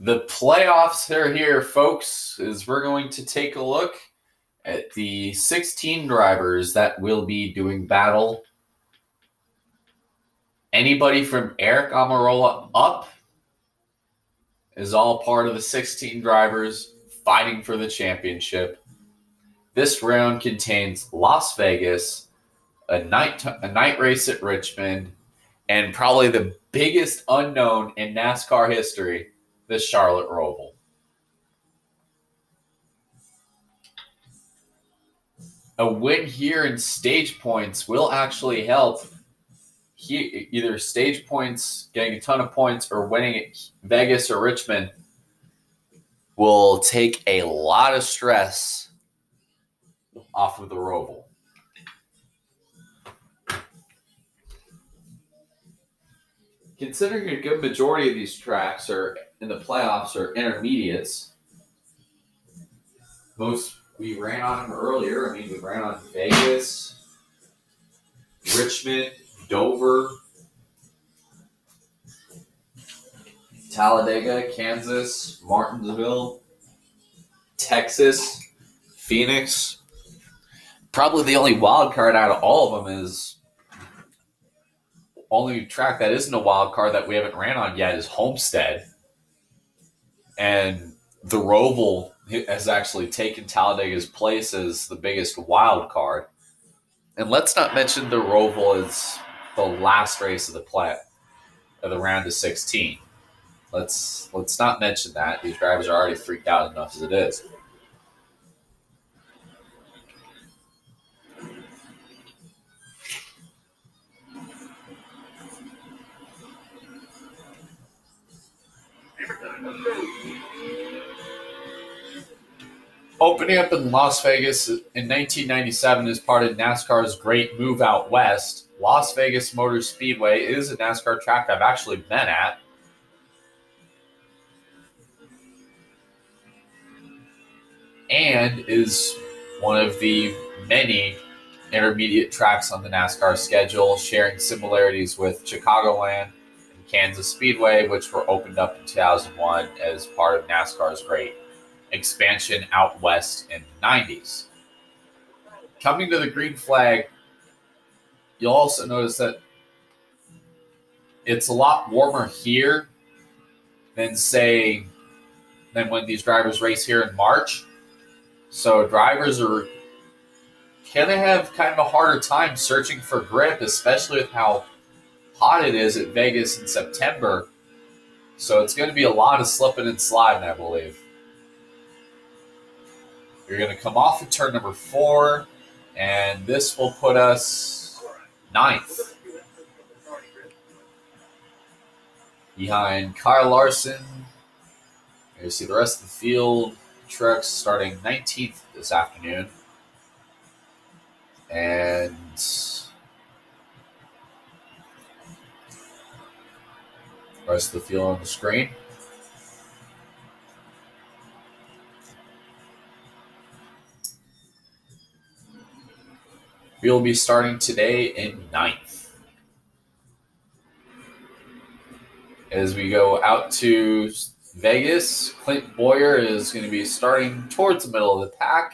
The playoffs are here, folks, as we're going to take a look at the 16 drivers that will be doing battle. Anybody from Eric Almirola up is all part of the 16 drivers fighting for the championship. This round contains Las Vegas, a night race at Richmond, and probably the biggest unknown in NASCAR history, the Charlotte Roval. A win here in stage points will actually help. Either stage points, getting a ton of points, or winning at Vegas or Richmond will take a lot of stress off of the Roval. Considering a good majority of these tracks are in the playoffs or intermediates, most we ran on them earlier. I mean, we ran on Vegas, Richmond, Dover, Talladega, Kansas, Martinsville, Texas, Phoenix. Probably the only wild card out of all of them is only track that isn't a wild card that we haven't ran on yet is Homestead. And the Roval has actually taken Talladega's place as the biggest wild card. And let's not mention the Roval is the last race of the round of 16. Let's not mention that. These drivers are already freaked out enough as it is. Opening up in Las Vegas in 1997 as part of NASCAR's Great Move Out West, Las Vegas Motor Speedway is a NASCAR track I've actually been at. And is one of the many intermediate tracks on the NASCAR schedule, sharing similarities with Chicagoland and Kansas Speedway, which were opened up in 2001 as part of NASCAR's great expansion out west in the 90s. Coming to the green flag, you'll also notice that it's a lot warmer here than when these drivers race here in March. So drivers are going to have kind of a harder time searching for grip, especially with how hot it is at Vegas in September. So it's going to be a lot of slipping and sliding, I believe. You're going to come off of turn number 4, and this will put us 9th. Behind Kyle Larson, you see the rest of the field. Trucks starting 19th this afternoon. And the rest of the field on the screen. We will be starting today in 9th. As we go out to Vegas, Clint Boyer is going to be starting towards the middle of the pack.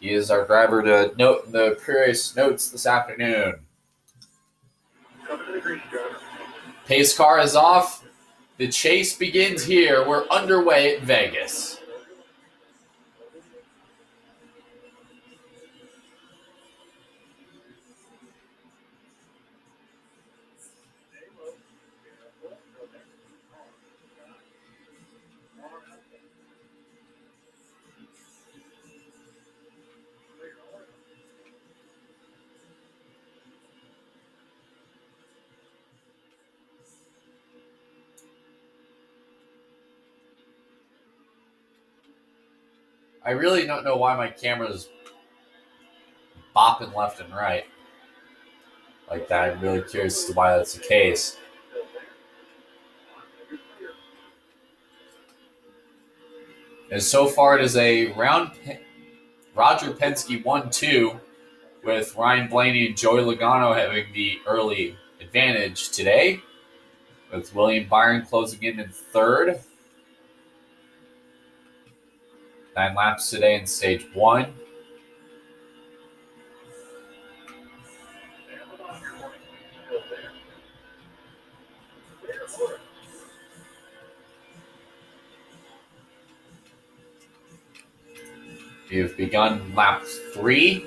He is our driver to note in the previous notes this afternoon. Pace car is off. The chase begins here. We're underway at Vegas. I really don't know why my camera's bopping left and right like that. I'm really curious as to why that's the case. And so far it is a round Roger Penske 1-2 with Ryan Blaney and Joey Logano having the early advantage today, with William Byron closing in third. 9 laps today in stage 1. We've begun lap 3.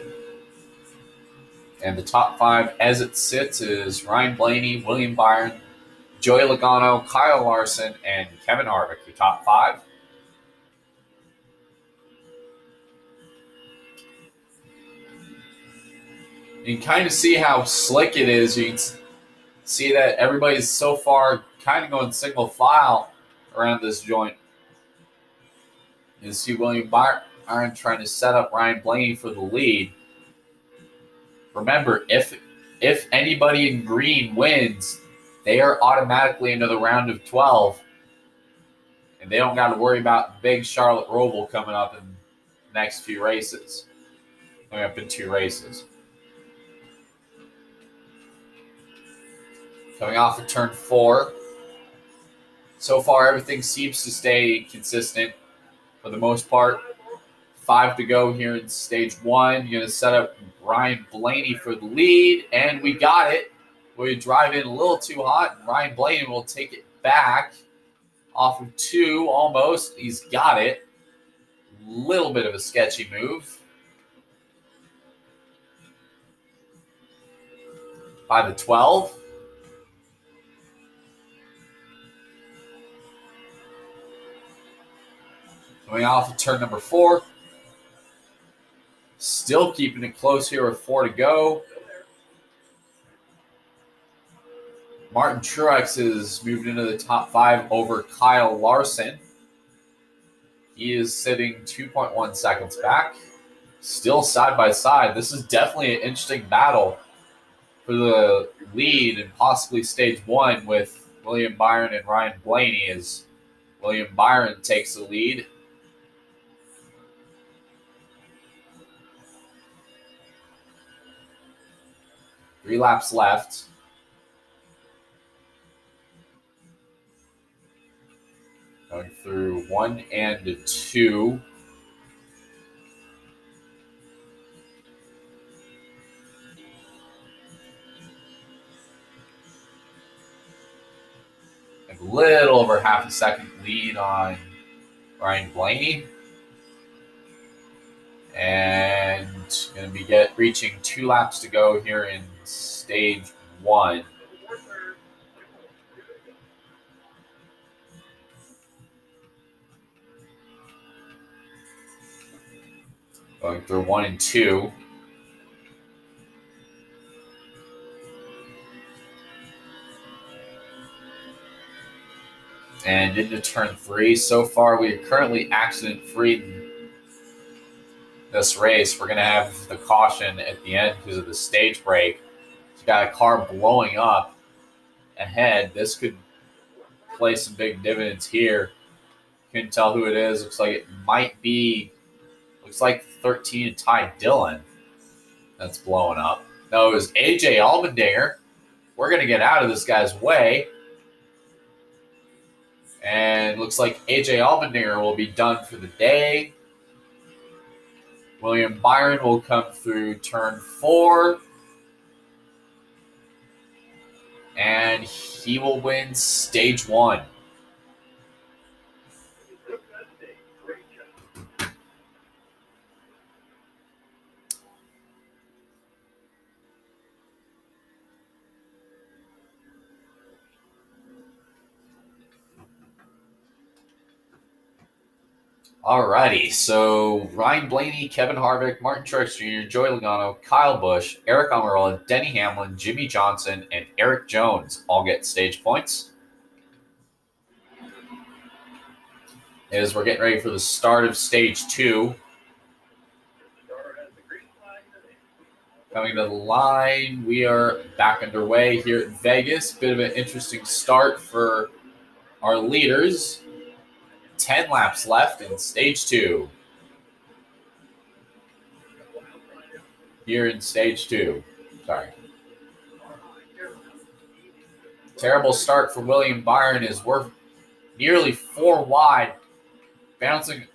And the top 5 as it sits is Ryan Blaney, William Byron, Joey Logano, Kyle Larson, and Kevin Harvick, your top 5. You can kind of see how slick it is. You can see that everybody's so far kind of going single file around this joint. You see William Byron trying to set up Ryan Blaney for the lead. Remember, if anybody in green wins, they are automatically into the round of 12. And they don't got to worry about big Charlotte Roval coming up in the next few races. Coming up in 2 races. Coming off of turn 4. So far, everything seems to stay consistent for the most part. 5 to go here in stage 1. You're going to set up Ryan Blaney for the lead, and we got it. We drive in a little too hot, and Ryan Blaney will take it back off of 2 almost. He's got it. Little bit of a sketchy move by the 12. Coming off of turn number 4. Still keeping it close here with 4 to go. Martin Truex is moved into the top 5 over Kyle Larson. He is sitting 2.1 seconds back. Still side by side. This is definitely an interesting battle for the lead and possibly stage 1 with William Byron and Ryan Blaney as William Byron takes the lead. Three laps left. Going through 1 and 2. A little over half a second lead on Ryan Blaney. And going to be reaching 2 laps to go here in stage 1. Going through 1 and 2. And into turn 3. So far, we are currently accident-free in this race. We're going to have the caution at the end because of the stage break. We've got a car blowing up ahead. This could play some big dividends here. Couldn't tell who it is. Looks like it might be, looks like 13 and Ty Dillon that's blowing up. No, it was AJ Allmendinger. We're going to get out of this guy's way. And looks like AJ Allmendinger will be done for the day. William Byron will come through turn 4. And he will win stage 1. Alrighty, so Ryan Blaney, Kevin Harvick, Martin Truex Jr., Joey Logano, Kyle Busch, Eric Almirola, Denny Hamlin, Jimmy Johnson, and Eric Jones all get stage points. As we're getting ready for the start of stage 2. Coming to the line, we are back underway here at Vegas. Bit of an interesting start for our leaders. 10 laps left in stage 2. Here in stage 2. Sorry. Terrible start for William Byron as we're nearly 4 wide, bouncing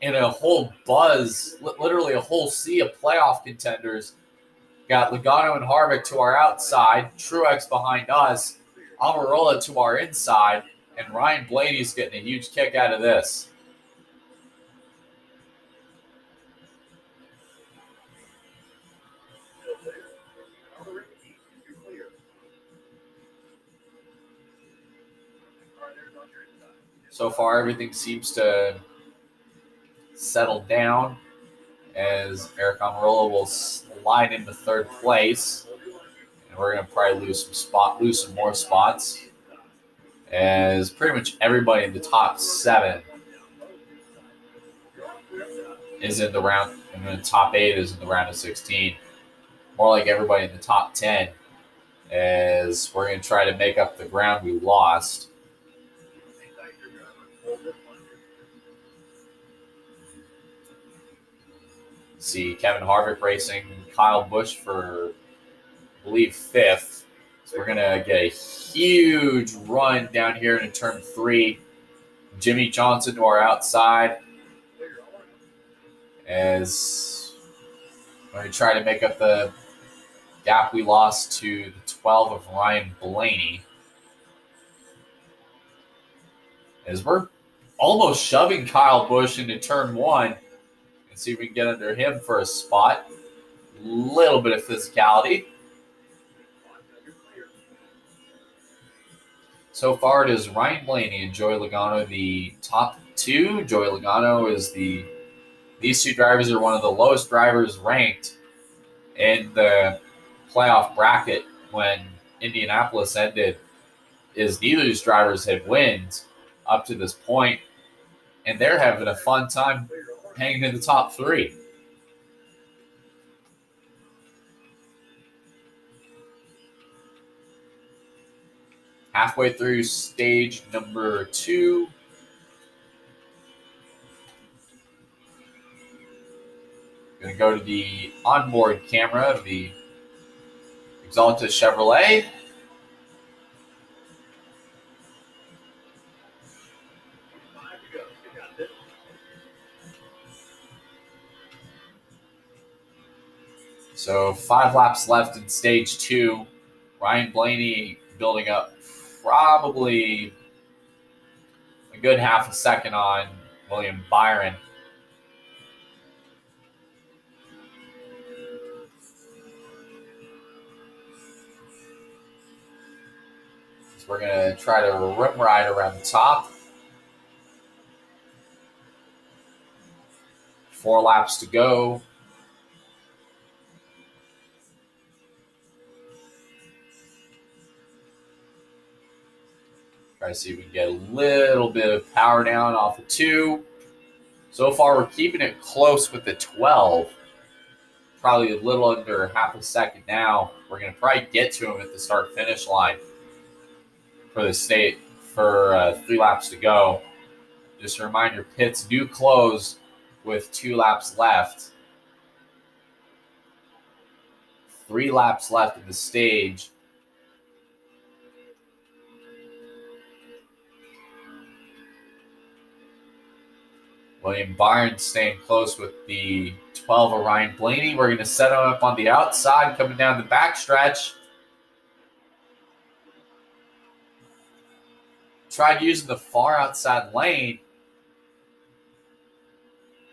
and a whole buzz, literally a whole sea of playoff contenders. Got Logano and Harvick to our outside, Truex behind us, Almirola to our inside, and Ryan Blaney's getting a huge kick out of this. So far, everything seems to settle down as Eric Almirola will slide into third place. And we're going to probably lose some more spots, as pretty much everybody in the top 7 is in the round, and then the top 8 is in the round of 16. More like everybody in the top 10, as we're going to try to make up the ground we lost. See Kevin Harvick racing Kyle Busch for, I believe, 5th. So we're going to get a huge run down here in turn 3. Jimmy Johnson to our outside, as we're going to try to make up the gap we lost to the 12 of Ryan Blaney. As we're almost shoving Kyle Busch into turn 1 and see if we can get under him for a spot. Little bit of physicality. So far, it is Ryan Blaney and Joey Logano the top 2. Joey Logano is these 2 drivers are one of the lowest drivers ranked in the playoff bracket when Indianapolis ended, is neither of these drivers had wins up to this point, and they're having a fun time hanging in the top 3. Halfway through stage number 2. Going to go to the onboard camera of the Exalta Chevrolet. So 5 laps left in stage 2. Ryan Blaney building up probably a good half a second on William Byron. So we're going to try to rim ride around the top. 4 laps to go. Try to see if we can get a little bit of power down off of 2. So far, we're keeping it close with the 12. Probably a little under half a second now. We're going to probably get to him at the start-finish line for the state for 3 laps to go. Just a reminder, pits do close with 2 laps left. 3 laps left in the stage. William Byron staying close with the 12 of Ryan Blaney. We're going to set him up on the outside, coming down the backstretch. Tried using the far outside lane.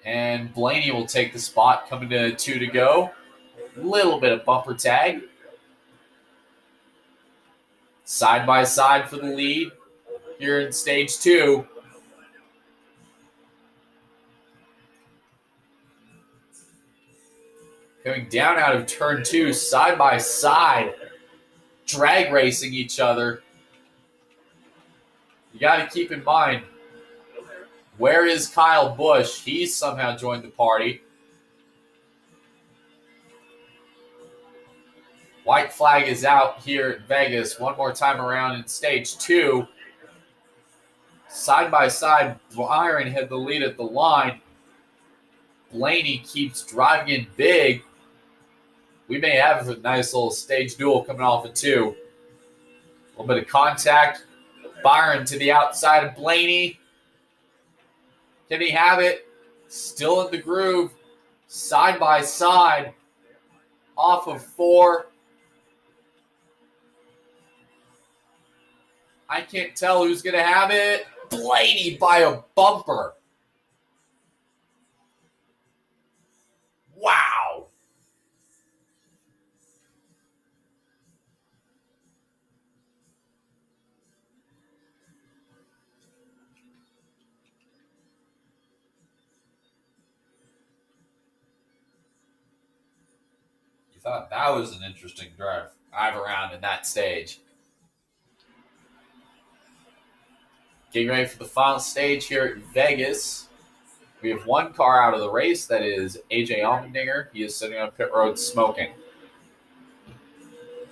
And Blaney will take the spot, coming to 2 to go. Little bit of bumper tag. Side by side for the lead here in stage 2. Coming down out of turn 2, side by side, drag racing each other. You got to keep in mind, where is Kyle Busch? He's somehow joined the party. White flag is out here at Vegas. One more time around in stage 2. Side by side, Byron had the lead at the line. Blaney keeps driving in big. We may have a nice little stage duel coming off of 2. A little bit of contact. Byron to the outside of Blaney. Can he have it? Still in the groove. Side by side. Off of 4. I can't tell who's going to have it. Blaney by a bumper. Wow. You thought that was an interesting drive around in that stage. Getting ready for the final stage here at Vegas. We have one car out of the race. That is AJ Allmendinger. He is sitting on pit road smoking.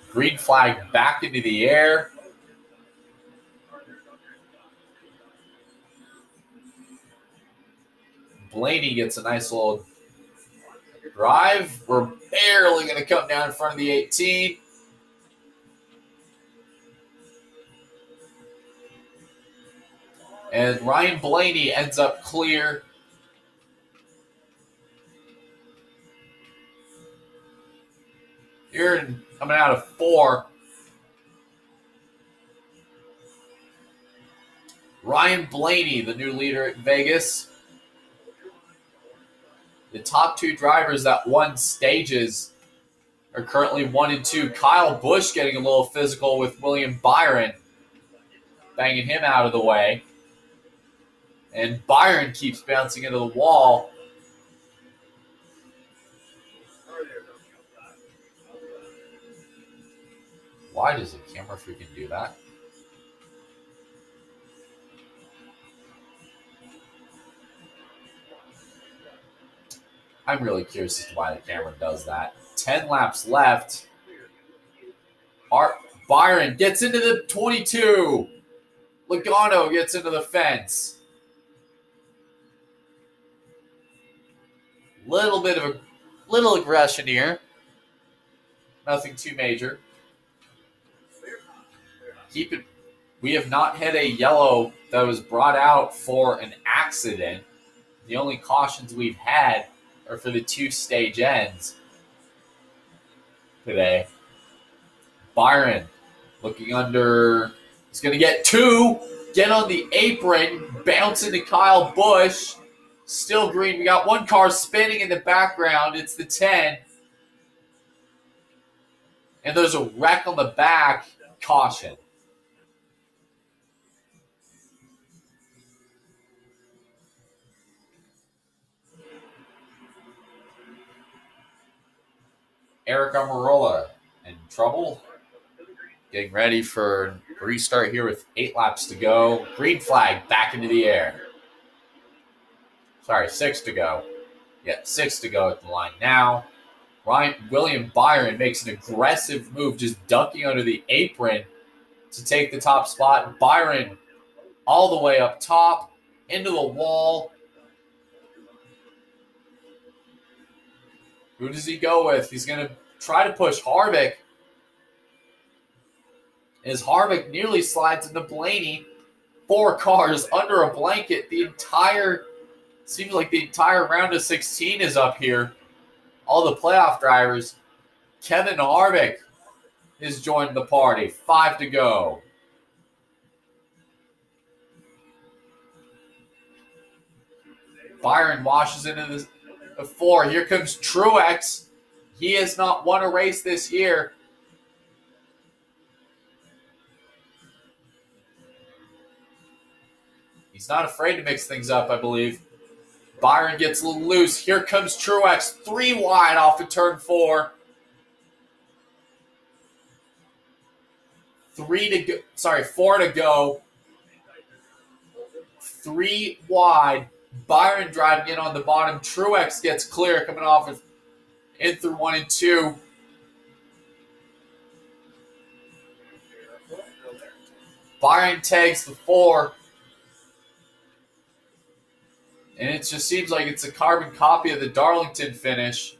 Green flag back into the air. Blaney gets a nice little drive. We're barely going to come down in front of the 18. And Ryan Blaney ends up clear. Here coming out of 4. Ryan Blaney, the new leader at Vegas. The top 2 drivers that won stages are currently 1 and 2. Kyle Busch getting a little physical with William Byron, banging him out of the way. And Byron keeps bouncing into the wall. Why does the camera freaking do that? I'm really curious as to why the camera does that. 10 laps left. Byron gets into the 22. Logano gets into the fence. Little bit of a little aggression here. Nothing too major. Keep it. We have not had a yellow that was brought out for an accident. The only cautions we've had are for the 2 stage ends today. Byron looking under. He's going to get 2. Get on the apron. Bounce into Kyle Busch. Still green. We got one car spinning in the background. It's the 10. And there's a wreck on the back. Caution. Eric Almirola in trouble. Getting ready for a restart here with 8 laps to go. Green flag back into the air. Sorry, 6 to go. Yeah, 6 to go at the line now. William Byron makes an aggressive move, just ducking under the apron to take the top spot. Byron all the way up top, into the wall. Who does he go with? He's going to try to push Harvick. As Harvick nearly slides into Blaney. 4 cars under a blanket. Seems like the entire round of 16 is up here. All the playoff drivers. Kevin Harvick has joined the party. 5 to go. Byron washes into the 4. Here comes Truex. He has not won a race this year. He's not afraid to mix things up, I believe. Byron gets a little loose. Here comes Truex. 3 wide off of turn 4. 4 to go. 3 wide. Byron driving in on the bottom. Truex gets clear coming off of in through 1 and 2. Byron tags the 4. And it just seems like it's a carbon copy of the Darlington finish.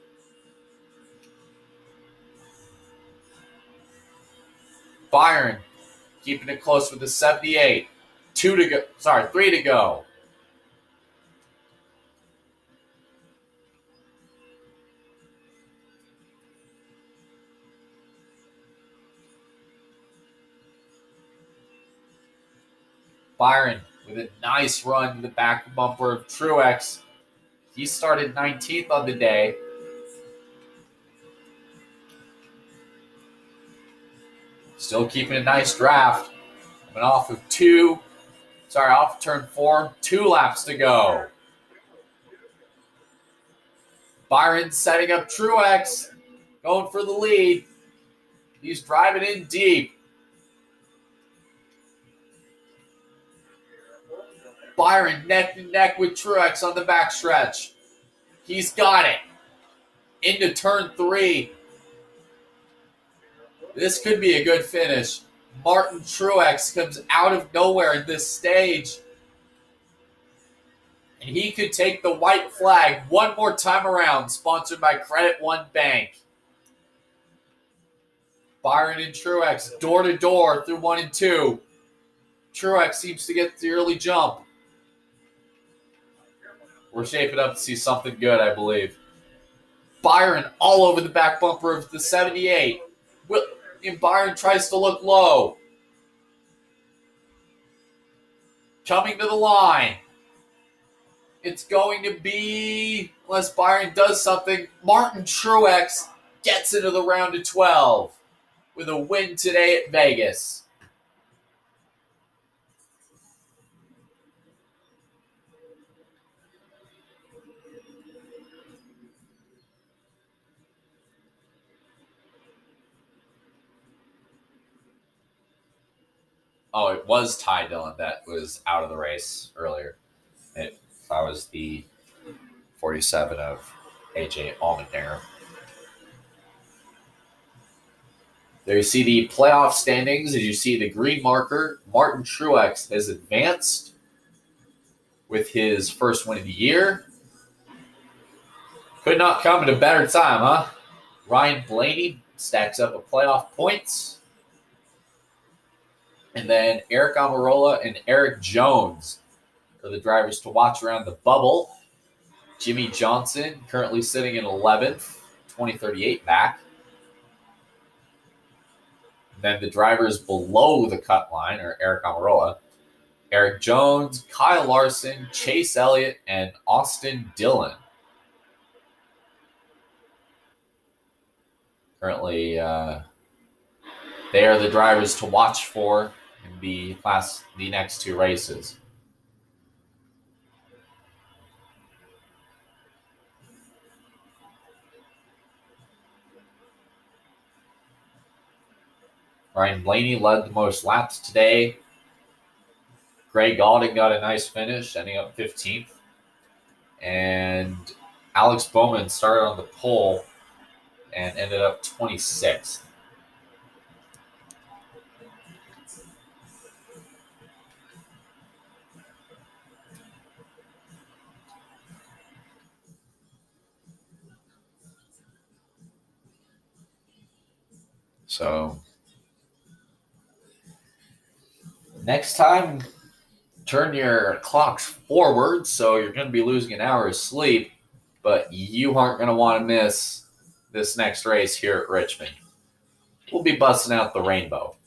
Byron keeping it close with the 78. 3 to go. Byron with a nice run to the back bumper of Truex. He started 19th on the day. Still keeping a nice draft. Coming off of off turn 4, 2 laps to go. Byron setting up Truex, going for the lead. He's driving in deep. Byron neck to neck with Truex on the backstretch. He's got it. Into turn 3. This could be a good finish. Martin Truex comes out of nowhere in this stage. And he could take the white flag one more time around, sponsored by Credit One Bank. Byron and Truex door to door through 1 and 2. Truex seems to get the early jump. We're shaping up to see something good, I believe. Byron all over the back bumper of the 78. And Byron tries to look low. Coming to the line. It's going to be, unless Byron does something, Martin Truex gets into the round of 12 with a win today at Vegas. Oh, it was Ty Dillon that was out of the race earlier. That was the 47 of AJ Allmendinger. There you see the playoff standings. As you see the green marker, Martin Truex has advanced with his first win of the year. Could not come at a better time, huh? Ryan Blaney stacks up a playoff points. And then Eric Almirola and Eric Jones are the drivers to watch around the bubble. Jimmy Johnson currently sitting in 11th, 2038 back. And then the drivers below the cut line are Eric Almirola, Eric Jones, Kyle Larson, Chase Elliott, and Austin Dillon. Currently, they are the drivers to watch for in the next 2 races. Ryan Blaney led the most laps today. Gray Gaulding got a nice finish, ending up 15th. And Alex Bowman started on the pole and ended up 26th. So next time, turn your clocks forward, so you're going to be losing an hour of sleep, but you aren't going to want to miss this next race here at Richmond. We'll be busting out the rainbow.